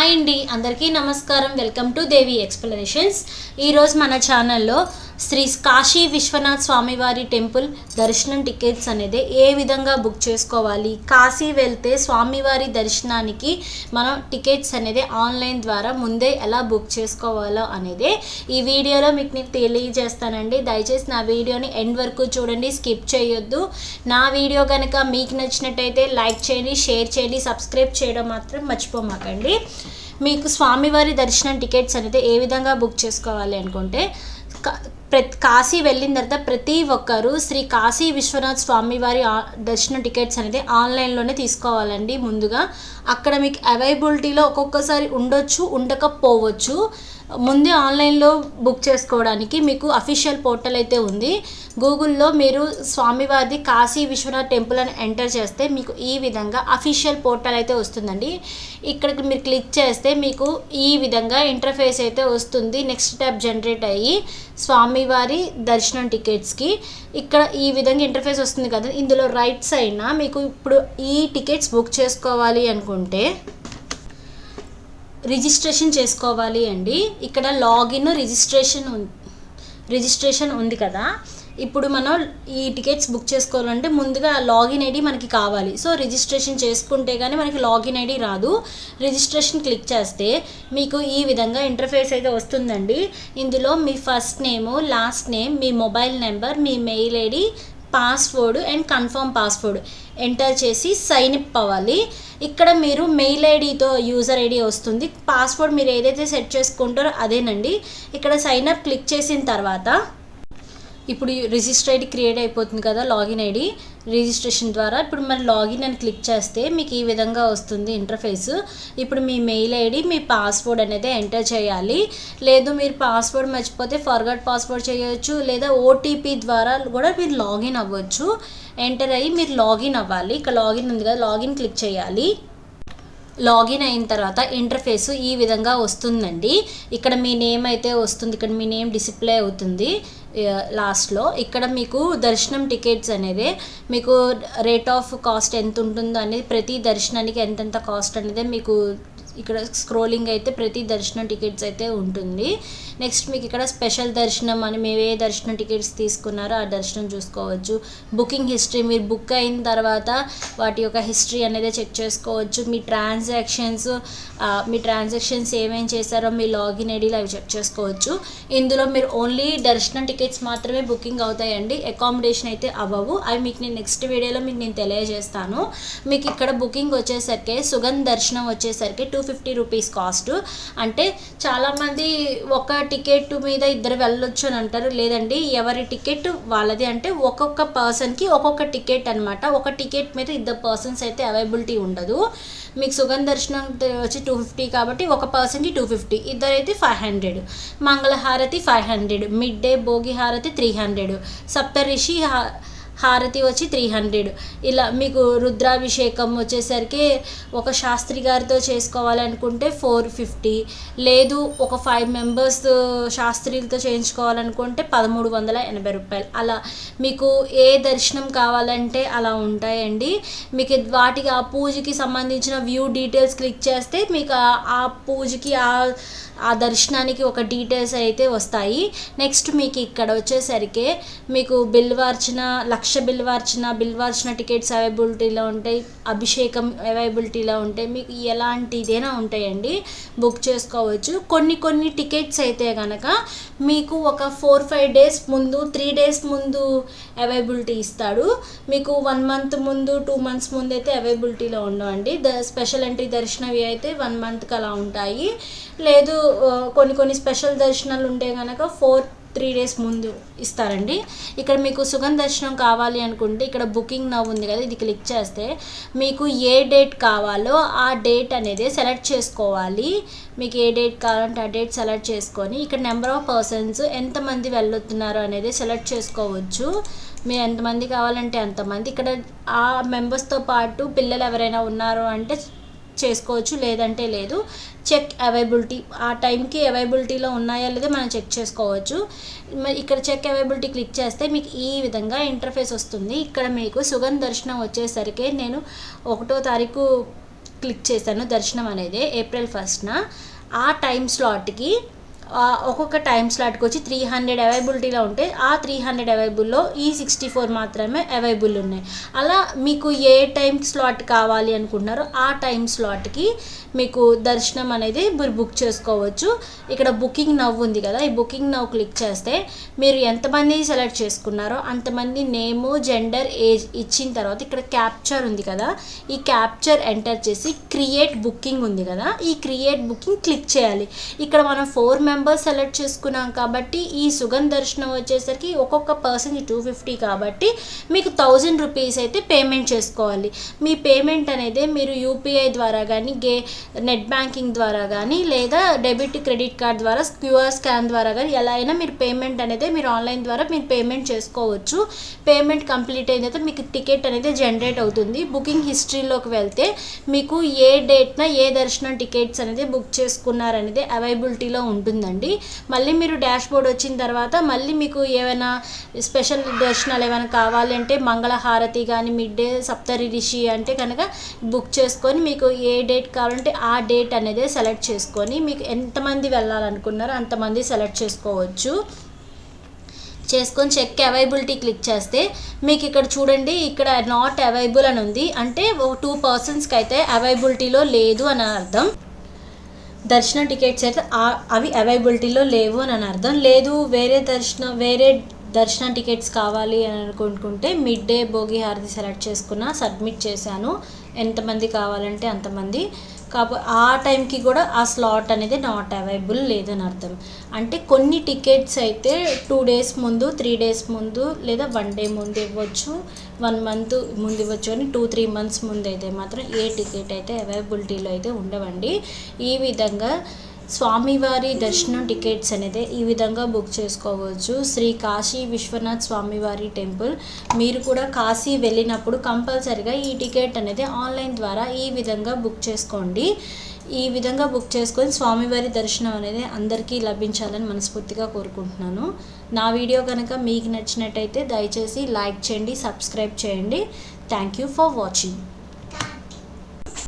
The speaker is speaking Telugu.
హాయ్ అండి, అందరికీ నమస్కారం. Welcome to Devi explanations. ఈరోజు మన ఛానల్లో శ్రీ కాశీ విశ్వనాథ్ స్వామివారి టెంపుల్ దర్శనం టికెట్స్ అనేది ఏ విధంగా బుక్ చేసుకోవాలి, కాశీ వెళ్తే స్వామివారి దర్శనానికి మనం టికెట్స్ అనేది ఆన్లైన్ ద్వారా ముందే ఎలా బుక్ చేసుకోవాలో అనేది ఈ వీడియోలో మీకు నేను తెలియజేస్తానండి. దయచేసి నా వీడియోని ఎండ్ వరకు చూడండి, స్కిప్ చేయొద్దు. నా వీడియో కనుక మీకు నచ్చినట్టయితే లైక్ చేయండి, షేర్ చేయండి, సబ్స్క్రైబ్ చేయడం మాత్రం మర్చిపోమాకండి. మీకు స్వామివారి దర్శనం టికెట్స్ అనేది ఏ విధంగా బుక్ చేసుకోవాలి అనుకుంటే, కాశీ వెళ్ళిన తర్వాత ప్రతి ఒక్కరు శ్రీ కాశీ విశ్వనాథ్ స్వామివారి దర్శనం టికెట్స్ అనేది ఆన్లైన్లోనే తీసుకోవాలండి. ముందుగా అక్కడ మీకు అవైలబిలిటీలో ఒక్కొక్కసారి ఉండొచ్చు, ఉండకపోవచ్చు. ముందే ఆన్లైన్లో బుక్ చేసుకోవడానికి మీకు అఫీషియల్ పోర్టల్ అయితే ఉంది. గూగుల్లో మీరు స్వామివారిది కాశీ విశ్వనాథ్ టెంపుల్ అని ఎంటర్ చేస్తే మీకు ఈ విధంగా అఫీషియల్ పోర్టల్ అయితే వస్తుందండి. ఇక్కడికి మీరు క్లిక్ చేస్తే మీకు ఈ విధంగా ఇంటర్ఫేస్ అయితే వస్తుంది. నెక్స్ట్ ట్యాబ్ జనరేట్ అయ్యి స్వామివారి దర్శనం టికెట్స్కి ఇక్కడ ఈ విధంగా ఇంటర్ఫేస్ వస్తుంది కదా. ఇందులో రైట్ సైడ్న మీకు ఇప్పుడు ఈ టికెట్స్ బుక్ చేసుకోవాలి అనుకుంటే రిజిస్ట్రేషన్ చేసుకోవాలి అండి. ఇక్కడ లాగిన్ రిజిస్ట్రేషన్ ఉంది కదా. ఇప్పుడు మనం ఈ టికెట్స్ బుక్ చేసుకోవాలంటే ముందుగా లాగిన్ ఐడి మనకి కావాలి. సో రిజిస్ట్రేషన్ చేసుకుంటే కానీ మనకి లాగిన్ ఐడి రాదు. రిజిస్ట్రేషన్ క్లిక్ చేస్తే మీకు ఈ విధంగా ఇంటర్ఫేస్ అయితే వస్తుందండి. ఇందులో మీ ఫస్ట్ నేము, లాస్ట్ నేమ్, మీ మొబైల్ నెంబర్, మీ mail ID, password and confirm password enter చేసి సైన్ అప్ అవ్వాలి. ఇక్కడ మీరు మెయిల్ ఐడితో యూజర్ ఐడి వస్తుంది. పాస్వర్డ్ మీరు ఏదైతే సెట్ చేసుకుంటారో అదేనండి. ఇక్కడ సైన్ అప్ క్లిక్ చేసిన తర్వాత ఇప్పుడు రిజిస్టర్ ఐడి క్రియేట్ అయిపోతుంది కదా, లాగిన్ ఐడి రిజిస్ట్రేషన్ ద్వారా. ఇప్పుడు మరి లాగిన్ అని క్లిక్ చేస్తే మీకు ఈ విధంగా వస్తుంది ఇంటర్ఫేస్. ఇప్పుడు మీ మెయిల్ ఐడి, మీ పాస్వర్డ్ అనేది ఎంటర్ చేయాలి. లేదు మీరు పాస్వర్డ్ మర్చిపోతే ఫర్గాట్ పాస్వర్డ్ చేయవచ్చు, లేదా ఓటీపీ ద్వారా కూడా మీరు లాగిన్ అవ్వచ్చు. ఎంటర్ అయ్యి మీరు లాగిన్ అవ్వాలి. ఇక్కడ లాగిన్ ఉంది కదా, లాగిన్ క్లిక్ చేయాలి. లాగిన్ అయిన తర్వాత ఇంటర్ఫేస్ ఈ విధంగా వస్తుందండి. ఇక్కడ మీ నేమ్ అయితే వస్తుంది, ఇక్కడ మీ నేమ్ డిస్ప్లే అవుతుంది లాస్ట్లో. ఇక్కడ మీకు దర్శనం టికెట్స్ అనేది మీకు రేట్ ఆఫ్ కాస్ట్ ఎంత ఉంటుందో అనేది, ప్రతి దర్శనానికి ఎంతెంత కాస్ట్ అనేది మీకు ఇక్కడ స్క్రోలింగ్ అయితే ప్రతి దర్శనం టికెట్స్ అయితే ఉంటుంది. నెక్స్ట్ మీకు ఇక్కడ స్పెషల్ దర్శనం అని మీరు ఏ దర్శనం టికెట్స్ తీసుకున్నారో ఆ దర్శనం చూసుకోవచ్చు. బుకింగ్ హిస్టరీ, మీరు బుక్ అయిన తర్వాత వాటి యొక్క హిస్టరీ అనేది చెక్ చేసుకోవచ్చు. మీ ట్రాన్సాక్షన్స్ ఏమేమి చేశారో మీ లాగిన్ ఐడీలో అవి చెక్ చేసుకోవచ్చు. ఇందులో మీరు ఓన్లీ దర్శనం టికెట్స్ మాత్రమే బుకింగ్ అవుతాయండి, అకామిడేషన్ అయితే అవ్వవు. అవి మీకు నేను నెక్స్ట్ వీడియోలో మీకు నేను తెలియజేస్తాను. మీకు ఇక్కడ బుకింగ్ వచ్చేసరికి సుగంధ దర్శనం వచ్చేసరికి 250 రూపీస్ కాస్ట్. అంటే చాలామంది ఒక టికెట్ మీద ఇద్దరు వెళ్ళొచ్చు అని అంటారు. లేదండి, ఎవరి టికెట్ వాళ్ళది. అంటే ఒక్కొక్క పర్సన్కి ఒక్కొక్క టికెట్ అనమాట. ఒక టికెట్ మీద ఇద్దరు పర్సన్స్ అయితే అవైలబిలిటీ ఉండదు. మీకు సుగంధ దర్శనం వచ్చి 250 కాబట్టి ఒక పర్సన్కి 250, ఇద్దరైతే 500. మంగళహారతి 500, మిడ్ డే భోగి హారతి 300, సప్తరిషి హారతి వచ్చి 300. ఇలా మీకు రుద్రాభిషేకం వచ్చేసరికి ఒక శాస్త్రి గారితో చేసుకోవాలనుకుంటే 450. లేదు ఒక 5 మెంబర్స్ శాస్త్రీలతో చేయించుకోవాలనుకుంటే 1380 రూపాయలు. అలా మీకు ఏ దర్శనం కావాలంటే అలా ఉంటాయండి. మీకు వాటికి ఆ పూజకి సంబంధించిన వ్యూ డీటెయిల్స్ క్లిక్ చేస్తే మీకు ఆ పూజకి ఆ దర్శనానికి ఒక డీటెయిల్స్ అయితే వస్తాయి. నెక్స్ట్ మీకు ఇక్కడ వచ్చేసరికి మీకు బిల్వార్చన, లక్ష బిల్వార్చన టికెట్స్ అవైలబిలిటీలో ఉంటాయి. అభిషేకం అవైలబిలిటీలో ఉంటాయి. మీకు ఎలాంటిదైనా ఉంటాయండి, బుక్ చేసుకోవచ్చు. కొన్ని టికెట్స్ అయితే కనుక మీకు ఒక 4-5 డేస్ ముందు, 3 డేస్ ముందు అవైలబిలిటీ ఇస్తాడు. మీకు 1 మంత్ ముందు, 2 మంత్స్ ముందు అయితే అవైలబిలిటీలో ఉండవండి. స్పెషల్ ఎంట్రీ దర్శనవి అయితే 1 మంత్కి అలా ఉంటాయి. లేదు కొన్ని స్పెషల్ దర్శనాలు ఉంటే కనుక 3 డేస్ ముందు ఇస్తారండి. ఇక్కడ మీకు సుగంధ దర్శనం కావాలి అనుకుంటే ఇక్కడ బుకింగ్ నౌ ఉంది కదా, ఇది క్లిక్ చేస్తే మీకు ఏ డేట్ కావాలో ఆ డేట్ అనేది సెలెక్ట్ చేసుకోవాలి. మీకు ఏ డేట్ కావాలంటే ఆ డేట్ సెలెక్ట్ చేసుకొని ఇక్కడ నెంబర్ ఆఫ్ పర్సన్స్ ఎంతమంది వెళ్ళొస్తున్నారో అనేది సెలెక్ట్ చేసుకోవచ్చు. మీరు ఎంతమంది కావాలంటే అంతమంది. ఇక్కడ ఆ మెంబర్స్తో పాటు పిల్లలు ఎవరైనా ఉన్నారు అంటే చేసుకోవచ్చు, లేదంటే లేదు. చెక్ అవైలబిలిటీ, ఆ టైంకి అవైలబిలిటీలో ఉన్నాయా లేదా మనం చెక్ చేసుకోవచ్చు. ఇక్కడ చెక్ అవైలబిలిటీ క్లిక్ చేస్తే మీకు ఈ విధంగా ఇంటర్ఫేస్ వస్తుంది. ఇక్కడ మీకు సుగంధ దర్శనం వచ్చేసరికి నేను 1వ తారీఖు క్లిక్ చేశాను దర్శనం అనేది ఏప్రిల్ 1న. ఆ టైం స్లాట్కి ఒక్కొక్క టైం స్లాట్కి వచ్చి 300 అవైలబిలిటీలో ఉంటే ఆ 300 అవైలబుల్లో ఈ 64 మాత్రమే అవైలబుల్ ఉన్నాయి. అలా మీకు ఏ టైం స్లాట్ కావాలి అనుకుంటున్నారో ఆ టైం స్లాట్కి మీకు దర్శనం అనేది మీరు బుక్ చేసుకోవచ్చు. ఇక్కడ బుకింగ్ నవ్ ఉంది కదా, ఈ బుకింగ్ నవ్ క్లిక్ చేస్తే మీరు ఎంతమంది సెలెక్ట్ చేసుకున్నారో అంతమంది నేము, జెండర్, ఏజ్ ఇచ్చిన తర్వాత ఇక్కడ క్యాప్చర్ ఉంది కదా, ఈ క్యాప్చర్ ఎంటర్ చేసి క్రియేట్ బుకింగ్ ఉంది కదా, ఈ క్రియేట్ బుకింగ్ క్లిక్ చేయాలి. ఇక్కడ మనం 4 మెంబర్స్ సెలెక్ట్ చేసుకున్నాం కాబట్టి ఈ సుగంధ దర్శనం వచ్చేసరికి ఒక్కొక్క పర్సన్కి 250 కాబట్టి మీకు 1000 రూపీస్ అయితే పేమెంట్ చేసుకోవాలి. మీ పేమెంట్ అనేది మీరు యూపీఐ ద్వారా కానీ నెట్ బ్యాంకింగ్ ద్వారా కానీ లేదా డెబిట్ క్రెడిట్ కార్డ్ ద్వారా క్యూఆర్ స్కాన్ ద్వారా కానీ ఎలా అయినా మీరు పేమెంట్ అనేది మీరు ఆన్లైన్ ద్వారా మీరు పేమెంట్ చేసుకోవచ్చు. పేమెంట్ కంప్లీట్ అయిన తర్వాత మీకు టికెట్ అనేది జనరేట్ అవుతుంది. బుకింగ్ హిస్టరీలోకి వెళ్తే మీకు ఏ డేట్న ఏ దర్శనం టికెట్స్ అనేది బుక్ చేసుకున్నారనేది అవైలబిలిటీలో ఉంటుందండి. మళ్ళీ మీరు డాష్ బోర్డ్ వచ్చిన తర్వాత మళ్ళీ మీకు ఏమైనా స్పెషల్ దర్శనాలు ఏమైనా కావాలంటే మంగళహారతి కానీ మిడ్ డే సప్తరి రిషి అంటే కనుక బుక్ చేసుకొని మీకు ఏ డేట్ కావాలంటే ఆ డేట్ అనేది సెలెక్ట్ చేసుకొని మీకు ఎంతమంది వెళ్ళాలనుకున్నారో అంతమంది సెలెక్ట్ చేసుకొని చెక్ అవైలబిలిటీ క్లిక్ చేస్తే మీకు ఇక్కడ చూడండి, ఇక్కడ నాట్ అవైలబుల్ అని ఉంది. అంటే 2 పర్సన్స్కి అయితే అవైలబిలిటీలో లేదు అని అర్థం. దర్శనం టికెట్స్ అయితే అవి అవైలబిలిటీలో లేవు అని అర్థం. లేదు వేరే దర్శనం టికెట్స్ కావాలి అని అనుకుంటే మిడ్ డే భోగి హారతి సెలెక్ట్ చేసుకున్న, సబ్మిట్ చేశాను. ఎంతమంది కావాలంటే అంతమంది ఆ టైంకి కూడా ఆ స్లాట్ అనేది నాట్ అవైలబుల్ లేదని అర్థం. అంటే కొన్ని టికెట్స్ అయితే 2 డేస్ ముందు, 3 డేస్ ముందు లేదా 1 డే ముందు ఇవ్వచ్చు, 1 మంత్ ముందు ఇవ్వచ్చు. అని 2-3 మంత్స్ ముందు అయితే మాత్రం ఏ టికెట్ అయితే అవైలబిలిటీలో అయితే ఉండవండి. ఈ విధంగా స్వామివారి దర్శనం టికెట్స్ అనేది ఈ విధంగా బుక్ చేసుకోవచ్చు. శ్రీ కాశీ విశ్వనాథ్ స్వామివారి టెంపుల్. మీరు కూడా కాశీ వెళ్ళినప్పుడు కంపల్సరిగా ఈ టికెట్ అనేది ఆన్లైన్ ద్వారా ఈ విధంగా బుక్ చేసుకోండి. ఈ విధంగా బుక్ చేసుకొని స్వామివారి దర్శనం అనేది అందరికీ లభించాలని మనస్ఫూర్తిగా కోరుకుంటున్నాను. నా వీడియో కనుక మీకు నచ్చినట్టయితే దయచేసి లైక్ చేయండి, సబ్స్క్రైబ్ చేయండి. Thank you for watching.